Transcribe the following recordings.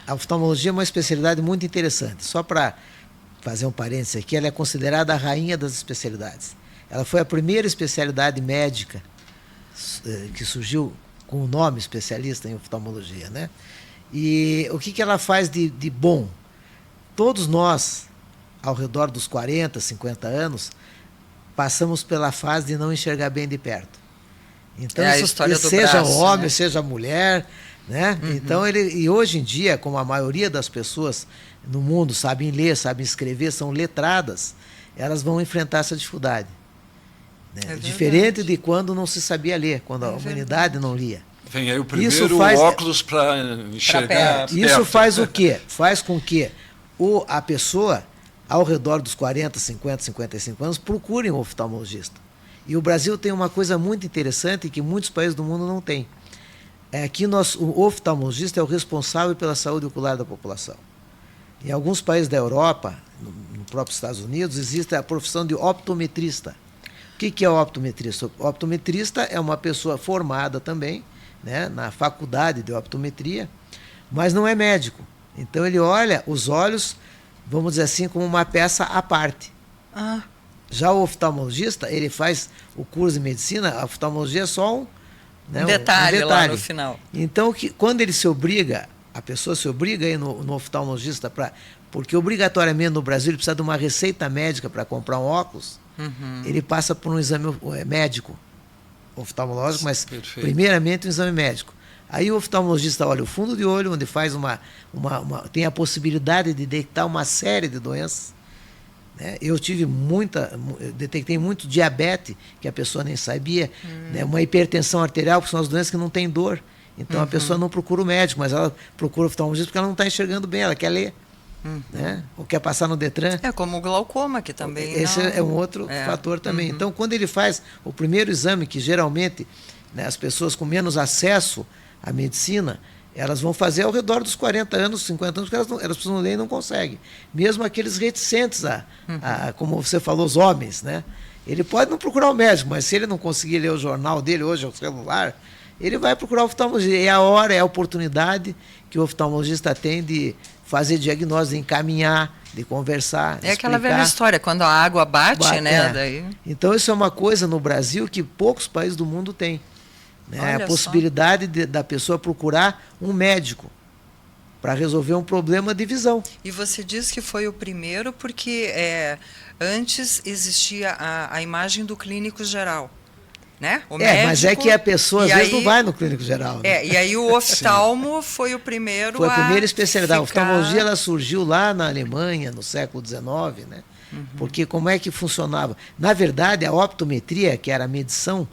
A oftalmologia é uma especialidade muito interessante. Só para fazer um parênteses aqui, ela é considerada a rainha das especialidades. Ela foi a primeira especialidade médica que surgiu com o nome especialista em oftalmologia, né? E o que ela faz de bom? Todos nós, ao redor dos 40, 50 anos, passamos pela fase de não enxergar bem de perto. Então, a história do seja braço, homem, né? seja mulher, né? Uhum. Então, e hoje em dia, como a maioria das pessoas no mundo sabem ler, sabem escrever, são letradas, elas vão enfrentar essa dificuldade. Né? Diferente de quando não se sabia ler, quando a humanidade não lia. Vem aí o primeiro óculos para enxergar perto. Isso faz o quê? Faz com que a pessoa, ao redor dos 40, 50, 55 anos, procure um oftalmologista. E o Brasil tem uma coisa muito interessante que muitos países do mundo não têm. É que o oftalmologista é o responsável pela saúde ocular da população. Em alguns países da Europa, no próprio Estados Unidos, existe a profissão de optometrista. O que é o optometrista? O optometrista é uma pessoa formada também, né, na faculdade de optometria, mas não é médico. Então ele olha os olhos, vamos dizer assim, como uma peça à parte. Já o oftalmologista, ele faz o curso de medicina, a oftalmologia é só um detalhe lá no final. Então, quando ele se obriga, a pessoa se obriga a ir no oftalmologista, porque obrigatoriamente no Brasil ele precisa de uma receita médica para comprar um óculos, ele passa por um exame médico, oftalmológico, mas primeiramente um exame médico. Aí o oftalmologista olha o fundo de olho, onde faz tem a possibilidade de detectar uma série de doenças. Né? Eu detectei muito diabetes, que a pessoa nem sabia, né? Uma hipertensão arterial, que são as doenças que não têm dor. Então a pessoa não procura o médico, mas ela procura o oftalmologista porque ela não está enxergando bem, ela quer ler. Né? Ou quer passar no Detran. É como o glaucoma, que também esse é um outro fator também. Então, quando ele faz o primeiro exame, que geralmente, né, as pessoas com menos acesso à medicina, elas vão fazer ao redor dos 40 anos, 50 anos, porque elas precisam ler e não conseguem. Mesmo aqueles reticentes como você falou, os homens, né? Ele pode não procurar o médico, mas se ele não conseguir ler o jornal dele hoje, o celular, ele vai procurar o oftalmologista. É a hora, é a oportunidade que o oftalmologista tem de fazer diagnóstico, de encaminhar, de conversar, de aquela explicar. velha história, quando a água bate, né? Daí... Então, isso é uma coisa no Brasil que poucos países do mundo têm. Né? A possibilidade da pessoa procurar um médico para resolver um problema de visão. E você diz que foi o primeiro porque antes existia a imagem do clínico geral. Né? O médico, mas é que a pessoa às vezes não vai no clínico geral. Né? E aí o oftalmo foi o primeiro. Foi a primeira especialidade. A oftalmologia ela surgiu lá na Alemanha, no século XIX, né? Porque como é que funcionava? Na verdade, a optometria, que era a medição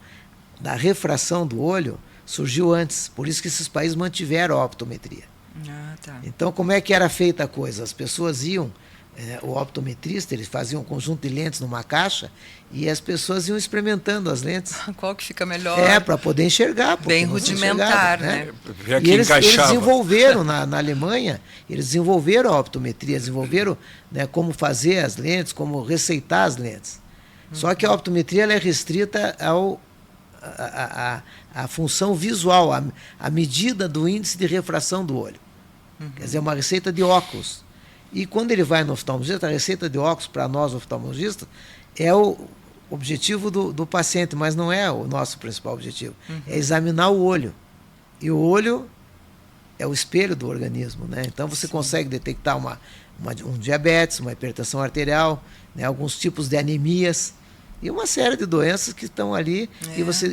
da refração do olho, surgiu antes. Por isso que esses países mantiveram a optometria. Tá. Então, como é que era feita a coisa? As pessoas iam, o optometrista, eles faziam um conjunto de lentes numa caixa e as pessoas iam experimentando as lentes. Qual que fica melhor? Para poder enxergar. Bem rudimentar, né? E eles desenvolveram, na Alemanha, eles desenvolveram a optometria, desenvolveram, né, como fazer as lentes, como receitar as lentes. Só que a optometria ela é restrita à função visual, à medida do índice de refração do olho. Quer dizer, uma receita de óculos. E quando ele vai no oftalmologista, a receita de óculos para nós oftalmologistas é o objetivo do paciente, mas não é o nosso principal objetivo. É examinar o olho. E o olho é o espelho do organismo, né? Então você consegue detectar um diabetes, uma hipertensão arterial, né, alguns tipos de anemias e uma série de doenças que estão ali.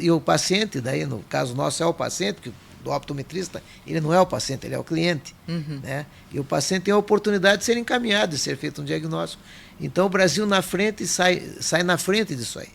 E o paciente, daí no caso nosso é o paciente, porque do optometrista, ele não é o paciente, ele é o cliente. Né? E o paciente tem a oportunidade de ser encaminhado, de ser feito um diagnóstico. Então o Brasil na frente sai na frente disso aí.